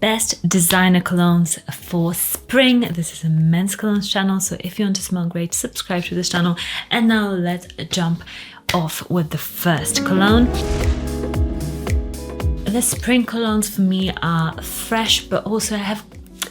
Best designer colognes for spring. This is a men's colognes channel, so if you want to smell great, subscribe to this channel. And now let's jump off with the first cologne. The spring colognes for me are fresh, but also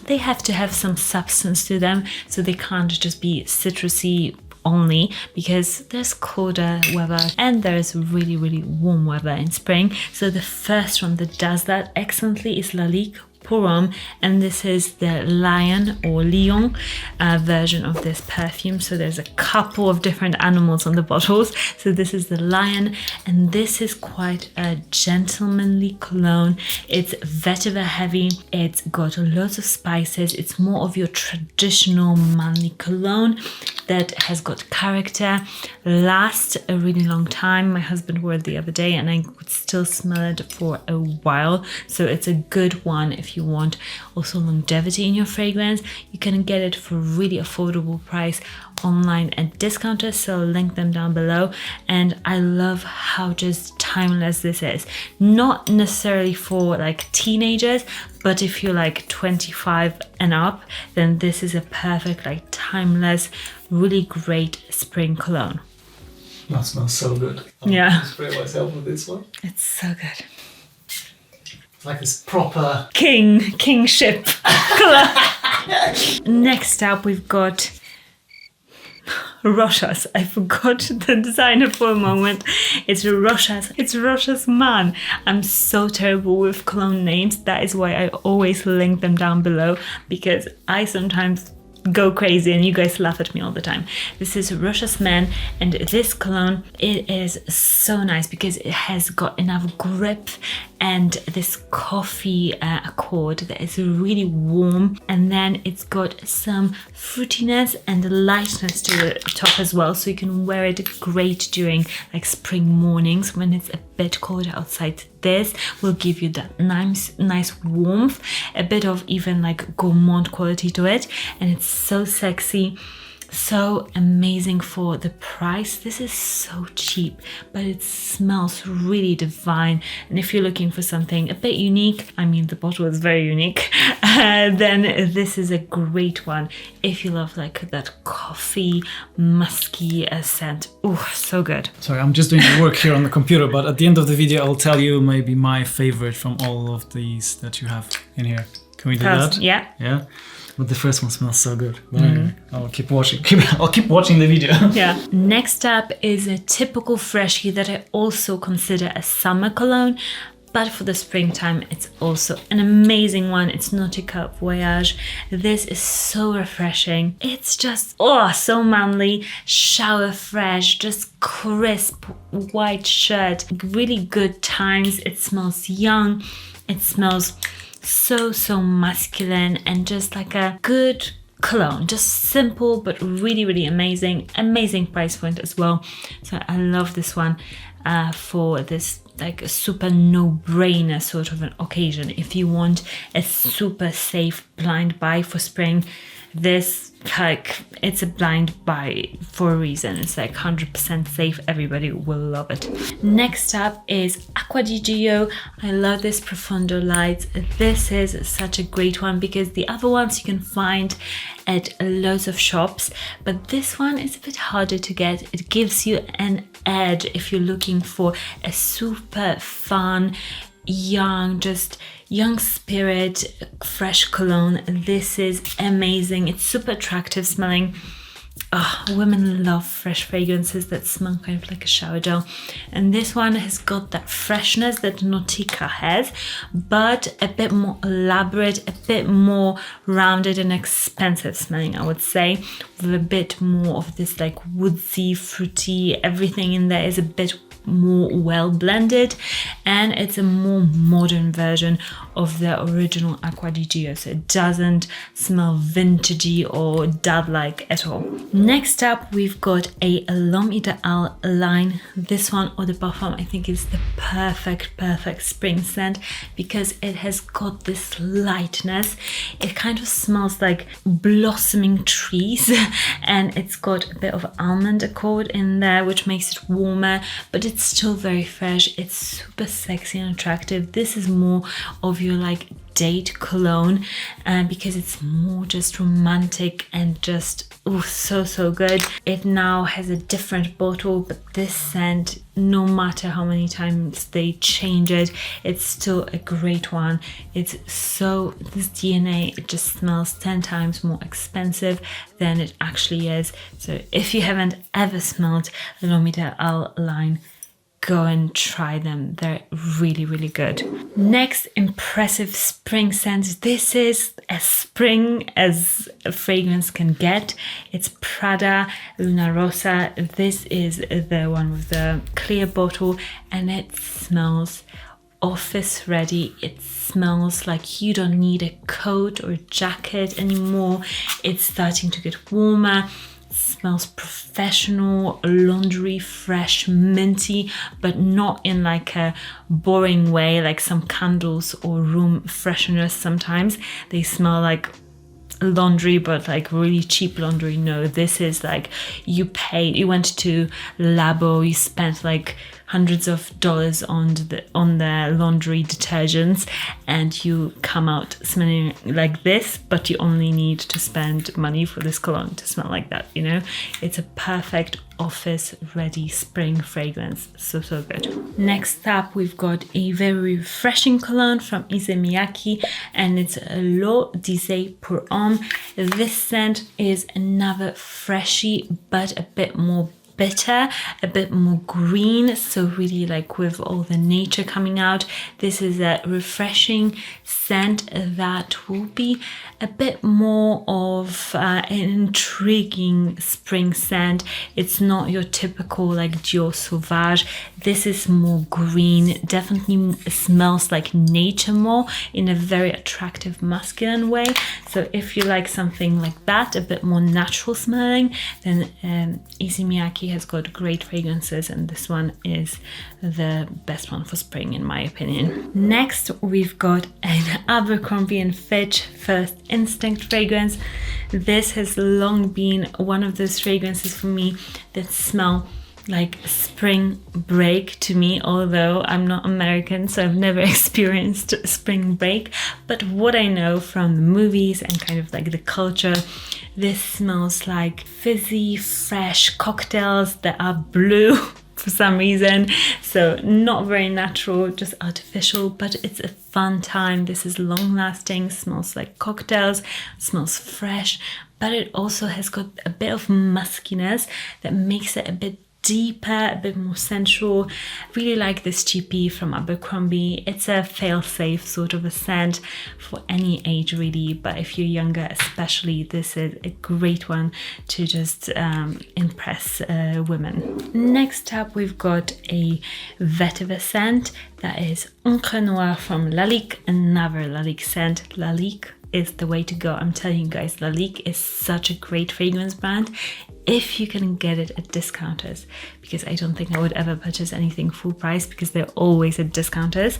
they have to have some substance to them, so they can't just be citrusy only, because there's colder weather and there's really warm weather in spring. So the first one that does that excellently is Laliquepuram, and this is the lion or lion version of this perfume. So there's a couple of different animals on the bottles. So this is the lion, and this is quite a gentlemanly cologne. It's vetiver heavy, it's got lots of spices, it's more of your traditional manly cologne that has got character, lasts a really long time. My husband wore it the other day and I could still smell it for a while. So it's a good one if you want also longevity in your fragrance. You can get it for a really affordable price online at discounters, so I'll link them down below. And I love how just timeless this is. Not necessarily for like teenagers, but if you're like 25 and up, then this is a perfect, like timeless, really great spring cologne. That smells so good. Yeah. I'll spray myself with this one. It's so good. It's like this proper kingship cologne. Next up, we've got Rochas. I forgot the designer for a moment. It's Rochas. It's Rochas man. I'm so terrible with cologne names. That is why I always link them down below, because I sometimes go crazy and you guys laugh at me all the time. This is Rochas Man, and this cologne, it is so nice because it has got enough grip and this coffee accord that is really warm, and then it's got some fruitiness and lightness to the top as well, so you can wear it great during like spring mornings when it's a bit colder outside. This will give you that nice warmth, a bit of even like gourmand quality to it, and it's so sexy, so amazing for the price. This is so cheap, but it smells really divine. And if you're looking for something a bit unique, I mean the bottle is very unique, then this is a great one if you love like that coffee musky scent. Oh, so good. Sorry, I'm just doing the work here on the computer, but at the end of the video I'll tell you maybe my favorite from all of these that you have in here. Can we do that? Yeah. Yeah. But the first one smells so good. I'll keep watching. I'll keep watching the video. Yeah. Next up is a typical freshie that I also consider a summer cologne, but for the springtime it's also an amazing one. It's Nautica Voyage. This is so refreshing. It's just so manly, shower fresh, just crisp white shirt, really good times. It smells young. It smells so masculine and just like a good cologne, just simple but really amazing price point as well. So I love this one for this like a super no-brainer sort of an occasion. If you want a super safe blind buy for spring, this, like, it's a blind buy for a reason. It's like 100% safe. Everybody will love it. Next up is Aqua di Gio. I love this Profondo Light. This is such a great one because the other ones you can find at loads of shops, but this one is a bit harder to get. It gives you an edge if you're looking for a super fun, young spirit, fresh cologne. This is amazing. It's super attractive smelling. Women love fresh fragrances that smell kind of like a shower gel, and this one has got that freshness that Nautica has, but a bit more elaborate, a bit more rounded and expensive smelling, I would say, with a bit more of this like woodsy, fruity, everything in there is a bit more well blended, and it's a more modern version of the original Aqua di Gio, so it doesn't smell vintagey or dud-like at all. Next up, we've got a Lomita line. This one, Eau de Parfum, I think is the perfect spring scent because it has got this lightness. It kind of smells like blossoming trees and it's got a bit of almond accord in there, which makes it warmer, but it's still very fresh. It's super sexy and attractive. This is more of you like date cologne, because it's more just romantic and just so good. It now has a different bottle, but this scent, no matter how many times they change it, it's still a great one. It's so, this DNA, it just smells 10 times more expensive than it actually is. So if you haven't ever smelled the Lomita Al line, go and try them. They're really good. Next, impressive spring scent. This is as spring as a fragrance can get. It's Prada Luna Rosa. This is the one with the clear bottle, and it smells office ready. It smells like you don't need a coat or jacket anymore. It's starting to get warmer. Smells professional, laundry, fresh, minty, but not in like a boring way, like some candles or room fresheners sometimes. They smell like laundry, but like really cheap laundry. No, this is like you went to Labo, you spent like hundreds of dollars on the laundry detergents, and you come out smelling like this, but you only need to spend money for this cologne to smell like that, you know? It's a perfect office ready spring fragrance. So good. Next up, we've got a very refreshing cologne from Issey Miyake, and it's Laliquepuram. This scent is another freshy, but a bit more bitter, a bit more green, so really like with all the nature coming out. This is a refreshing scent that will be a bit more of an intriguing spring scent. It's not your typical like Dior Sauvage. This is more green, definitely smells like nature more in a very attractive masculine way. So if you like something like that, a bit more natural smelling, then Issey Miyake has got great fragrances, and this one is the best one for spring in my opinion. Next, we've got an Abercrombie and Fitch First Instinct fragrance. This has long been one of those fragrances for me that smell like spring break to me, although I'm not American, so I've never experienced spring break. But what I know from the movies and kind of like the culture, this smells like fizzy, fresh cocktails that are blue for some reason. So not very natural, just artificial, but it's a fun time. This is long lasting, smells like cocktails, smells fresh, but it also has got a bit of muskiness that makes it a bit deeper, a bit more sensual. Really like this GP from Abercrombie. It's a fail-safe sort of a scent for any age really, but if you're younger especially, this is a great one to just impress women. Next up, we've got a vetiver scent that is Encre Noire from Lalique, another Lalique scent. Lalique is the way to go. I'm telling you guys, Lalique is such a great fragrance brand if you can get it at discounters, because I don't think I would ever purchase anything full price because they're always at discounters.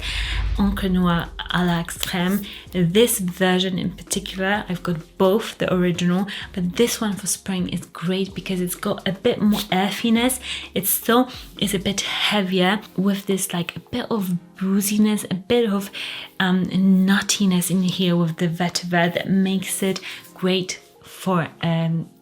Encre Noire à l'extrême. This version in particular, I've got both the original, but this one for spring is great because it's got a bit more earthiness. It still is a bit heavier with this like a bit of booziness, a bit of nuttiness in here with the vetiver that makes it great for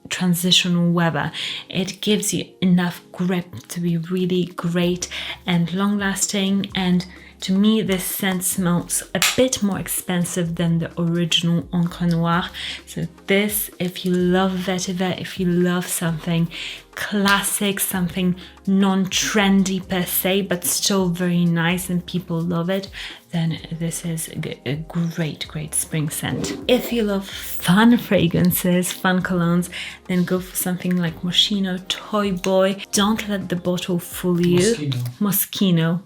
transitional weather. It gives you enough grip to be really great and long lasting, and to me this scent smells a bit more expensive than the original Encre Noire. So this, if you love vetiver, if you love something classic, something non-trendy per se, but still very nice and people love it, then this is a great spring scent. If you love fun fragrances, fun colognes, then go for something like Moschino Toy Boy. Don't let the bottle fool you. Moschino.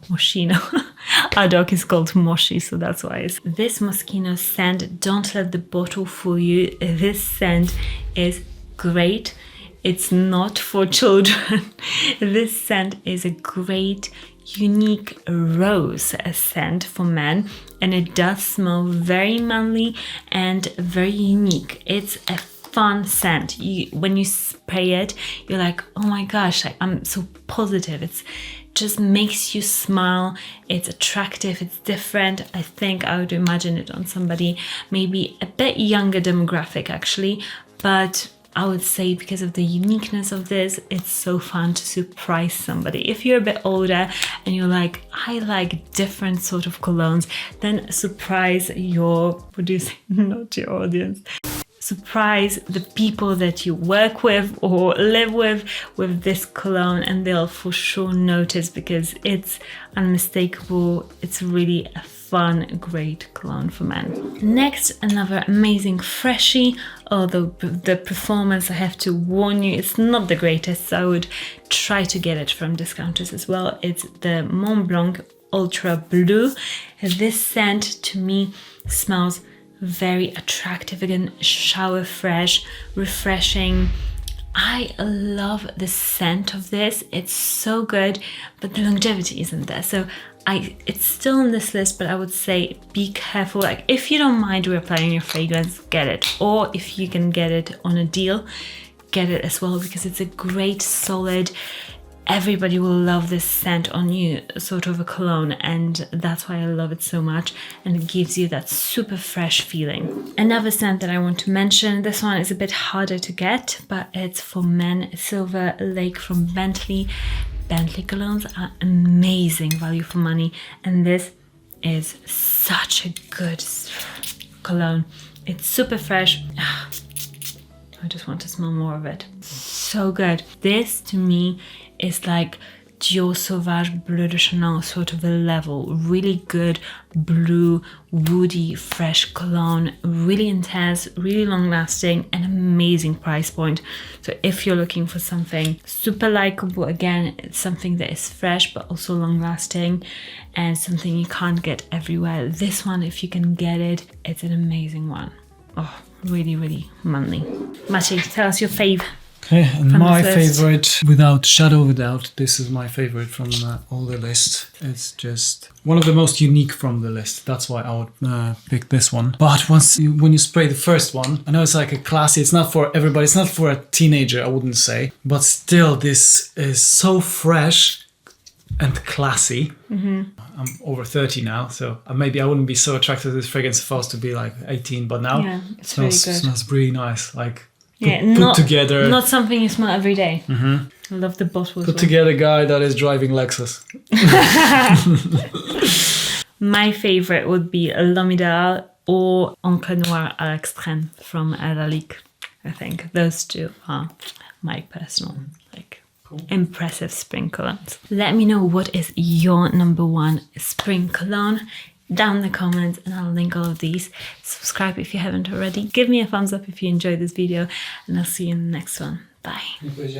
Our dog is called Moshi, so that's why it's this Moschino scent. Don't let the bottle fool you. This scent is great. It's not for children. This scent is a great, unique rose scent for men, and it does smell very manly and very unique. It's a fun scent. When you spray it, you're like, oh my gosh, I'm so positive. It's just makes you smile. It's attractive, it's different. I think I would imagine it on somebody maybe a bit younger demographic actually, but I would say because of the uniqueness of this, it's so fun to surprise somebody. If you're a bit older and you're like, I like different sort of colognes, then surprise your producing, not your audience. Surprise the people that you work with or live with this cologne, and they'll for sure notice because it's unmistakable. It's really a fun, great cologne for men. Next, another amazing freshie, although the performance, I have to warn you, it's not the greatest, so I would try to get it from discounters as well. It's the Mont Blanc Ultra Blue. This scent to me smells very attractive, again, shower fresh, refreshing. I love the scent of this. It's so good, but the longevity isn't there. So it's still on this list, but I would say be careful. Like if you don't mind reapplying your fragrance, get it. Or if you can get it on a deal, get it as well, because it's a great solid, everybody will love this scent on you sort of a cologne, and that's why I love it so much, and it gives you that super fresh feeling. Another scent that I want to mention, this one is a bit harder to get, but it's for men, Silver Lake from Bentley. Bentley colognes are amazing value for money, and this is such a good cologne. It's super fresh. I just want to smell more of it. So good. This to me is like Dior Sauvage Bleu de Chanel sort of a level. Really good blue, woody, fresh cologne. Really intense, really long lasting, and amazing price point. So if you're looking for something super likable, again, it's something that is fresh but also long lasting and something you can't get everywhere. This one, if you can get it, it's an amazing one. Oh, really, really manly. Maciej, tell us your fave. Okay, and my favorite, without shadow of a doubt, this is my favorite from all the list. It's just one of the most unique from the list. That's why I would pick this one. But when you spray the first one, I know it's like a classy, it's not for everybody, it's not for a teenager, I wouldn't say. But still, this is so fresh and classy. Mm-hmm. I'm over 30 now, so maybe I wouldn't be so attracted to this fragrance if I was to be like 18, but now it smells really nice. Like, put together. Not something you smell every day. Mm-hmm. I love the bottle. Put together guy that is driving Lexus. My favorite would be Lomita or Encre Noire à l'Extrême from Lalique. I think those two are my personal impressive spring colognes. Let me know what is your number one spring cologne down in the comments, and I'll link all of these. Subscribe if you haven't already. Give me a thumbs up if you enjoyed this video, and I'll see you in the next one. Bye.